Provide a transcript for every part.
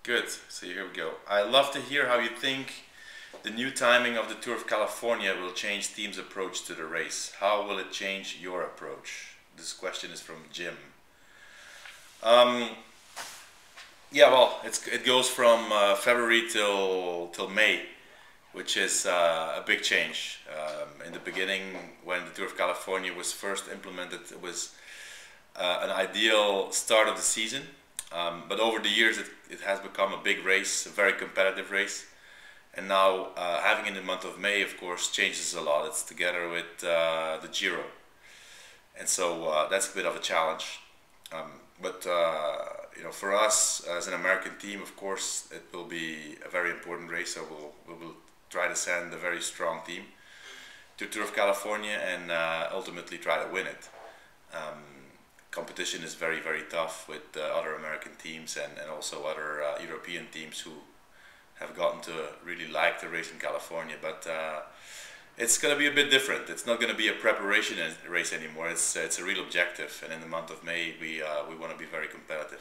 Good. So here we go. I love to hear how you think the new timing of the Tour of California will change teams' approach to the race. How will it change your approach? This question is from Jim. Um, yeah, well, it goes from February till May, which is a big change. In the beginning, when the Tour of California was first implemented, it was an ideal start of the season. But over the years, it has become a big race, a very competitive race. And now having in the month of May, of course, changes a lot. It's together with the Giro. And so that's a bit of a challenge. But you know, for us as an American team, of course, it will be a very important race. So we will try to send a very strong team to Tour of California and ultimately try to win it. Competition is very, very tough with other American teams and also other European teams who have gotten to really like the race in California. But it's going to be a bit different. It's not going to be a preparation race anymore. It's a real objective, and in the month of May we want to be very competitive.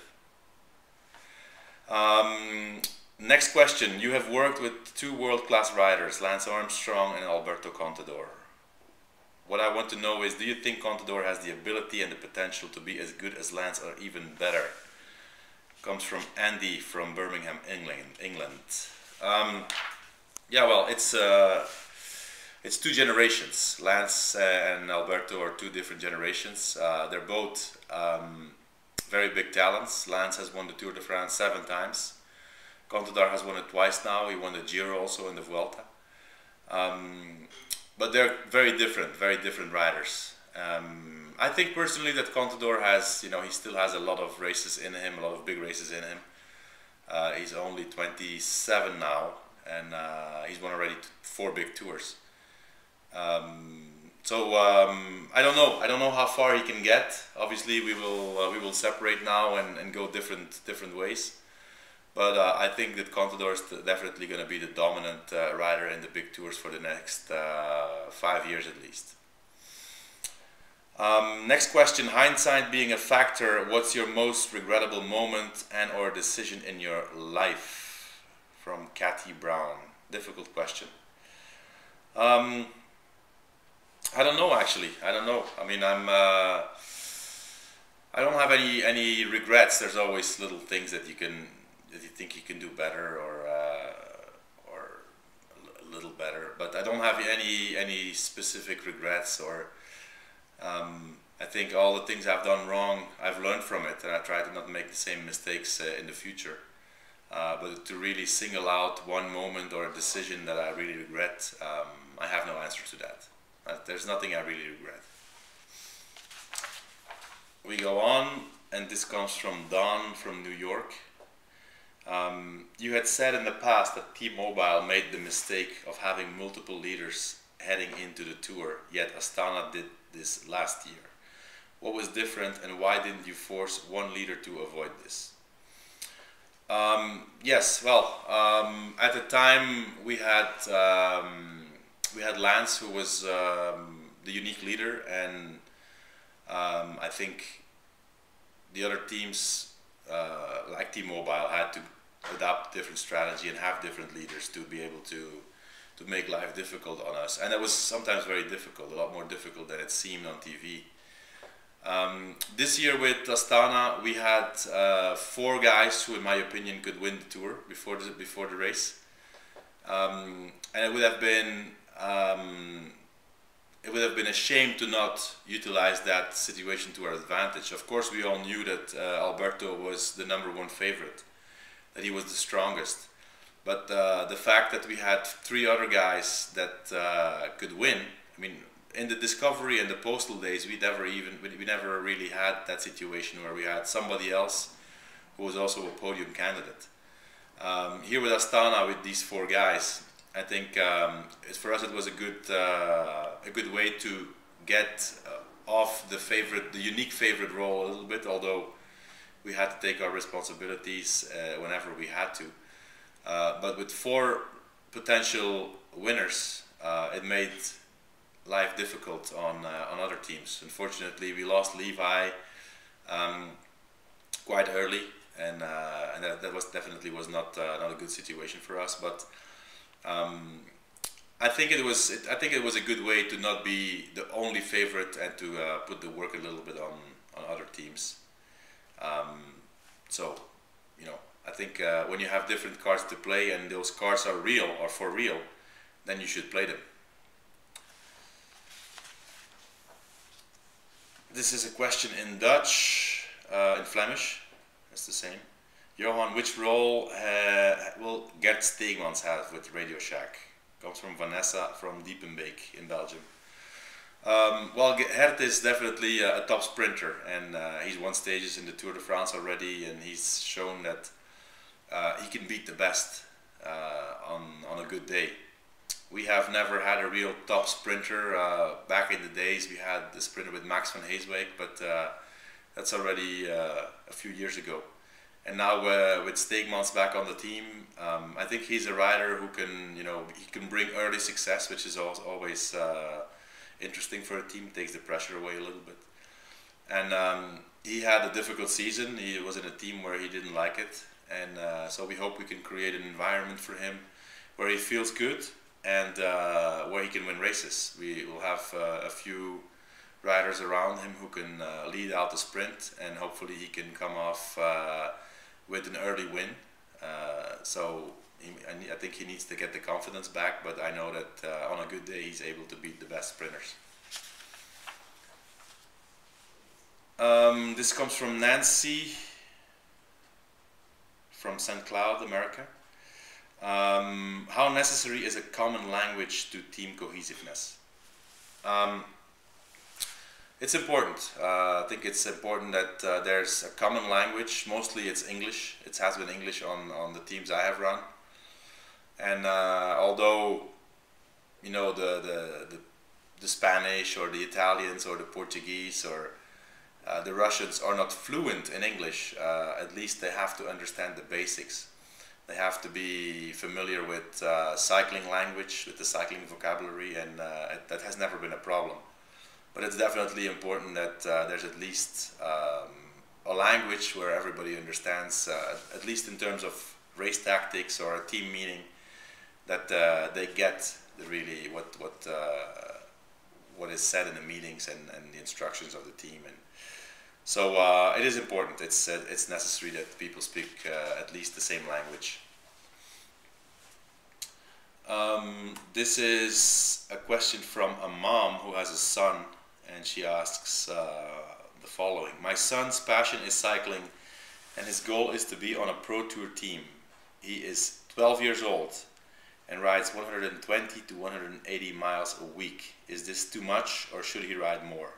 Next question. You have worked with two world-class riders, Lance Armstrong and Alberto Contador. What I want to know is, do you think Contador has the ability and the potential to be as good as Lance or even better? Comes from Andy from Birmingham, England. Yeah, well, it's two generations. Lance and Alberto are two different generations. They're both very big talents. Lance has won the Tour de France 7 times. Contador has won it twice now. He won the Giro also in the Vuelta. But they're very different riders. I think personally that Contador has, you know, he still has a lot of races in him, a lot of big races in him. He's only 27 now, and he's won already 4 big tours. So I don't know how far he can get. Obviously, we will separate now and go different ways. But I think that Contador is definitely going to be the dominant rider in the big tours for the next 5 years at least. Next question. Hindsight being a factor, what's your most regrettable moment and or decision in your life? From Cathy Brown. Difficult question. I don't know actually. I don't know. I mean, I don't have any regrets. There's always little things that you think you can do better or a little better, but I don't have any specific regrets or I think all the things I've done wrong, I've learned from it, and I try to not make the same mistakes in the future. But to really single out one moment or a decision that I really regret, I have no answer to that. There's nothing I really regret. We go on, and this comes from Don from New York. You had said in the past that T-Mobile made the mistake of having multiple leaders heading into the tour, yet Astana did this last year. What was different and why didn't you force one leader to avoid this? Yes, well, at the time we had Lance, who was the unique leader, and I think the other teams like T-Mobile had to adopt different strategy and have different leaders to be able to make life difficult on us, and it was sometimes very difficult, a lot more difficult than it seemed on TV. This year with Astana we had 4 guys who in my opinion could win the tour before the race, and it would have been a shame to not utilize that situation to our advantage. Of course, we all knew that Alberto was the #1 favorite, that he was the strongest. But the fact that we had 3 other guys that could win, I mean, in the Discovery and the Postal days, we never really had that situation where we had somebody else who was also a podium candidate. Here with Astana, with these 4 guys, I think for us it was a good way to get off the unique favorite role a little bit, although we had to take our responsibilities whenever we had to. But with 4 potential winners, it made life difficult on other teams. Unfortunately, we lost Levi quite early, and and that was definitely was not a good situation for us. But I think it was a good way to not be the only favorite and to put the work a little bit on other teams. So, you know, I think when you have different cards to play and those cards are real or for real, then you should play them. This is a question in Dutch, in Flemish. It's the same. Johan, which role will Gert Steegmans have with Radio Shack? Comes from Vanessa from Diepenbeek in Belgium. Well, Gert is definitely a top sprinter, and he's won stages in the Tour de France already, and he's shown that he can beat the best on a good day. We have never had a real top sprinter. Back in the days we had the sprinter with Max van Heeswijk, but that's already a few years ago. And now with Steegmans back on the team, I think he's a rider who can, you know, he can bring early success, which is always interesting for a team. It takes the pressure away a little bit. And he had a difficult season. He was in a team where he didn't like it, and so we hope we can create an environment for him where he feels good and where he can win races. We will have a few riders around him who can lead out the sprint, and hopefully he can come off with an early win. I think he needs to get the confidence back, but I know that on a good day he's able to beat the best sprinters. This comes from Nancy from St. Cloud, America. How necessary is a common language to team cohesiveness? It's important. I think it's important that there's a common language. Mostly it's English. It has been English on the teams I have run. And although, you know, the Spanish or the Italians or the Portuguese or the Russians are not fluent in English, at least they have to understand the basics. They have to be familiar with cycling language, with the cycling vocabulary, and that has never been a problem. But it's definitely important that there's at least a language where everybody understands, at least in terms of race tactics or a team meeting, that they get really what is said in the meetings and the instructions of the team. And so it is important. It's necessary that people speak at least the same language. This is a question from a mom who has a son, and she asks the following. My son's passion is cycling, and his goal is to be on a pro tour team. He is 12 years old and rides 120 to 180 miles a week. Is this too much, or should he ride more?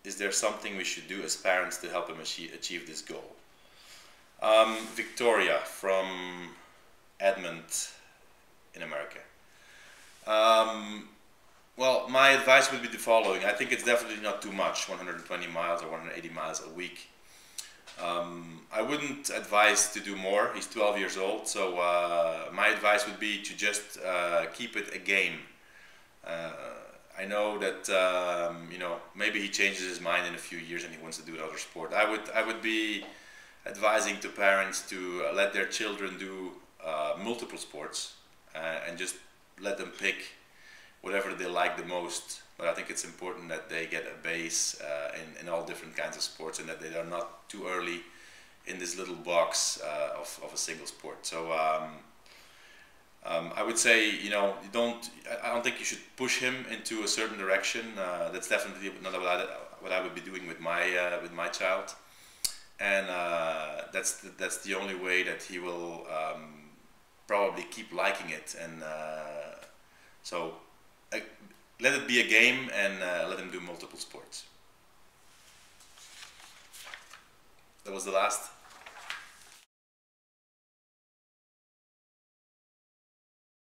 Is there something we should do as parents to help him achieve this goal? Victoria from Edmond in America. Well, my advice would be the following. I think it's definitely not too much, 120 miles or 180 miles a week. I wouldn't advise to do more. He's 12 years old, so my advice would be to just keep it a game. I know that you know, maybe he changes his mind in a few years and he wants to do another sport. I would be advising to parents to let their children do multiple sports and just let them pick whatever they like the most. But I think it's important that they get a base in all different kinds of sports, and that they are not too early in this little box of a single sport. So I would say, you know, I don't think you should push him into a certain direction. That's definitely not what I would be doing with my child, and that's the only way that he will probably keep liking it. And so let it be a game, and let him do multiple sports. That was the last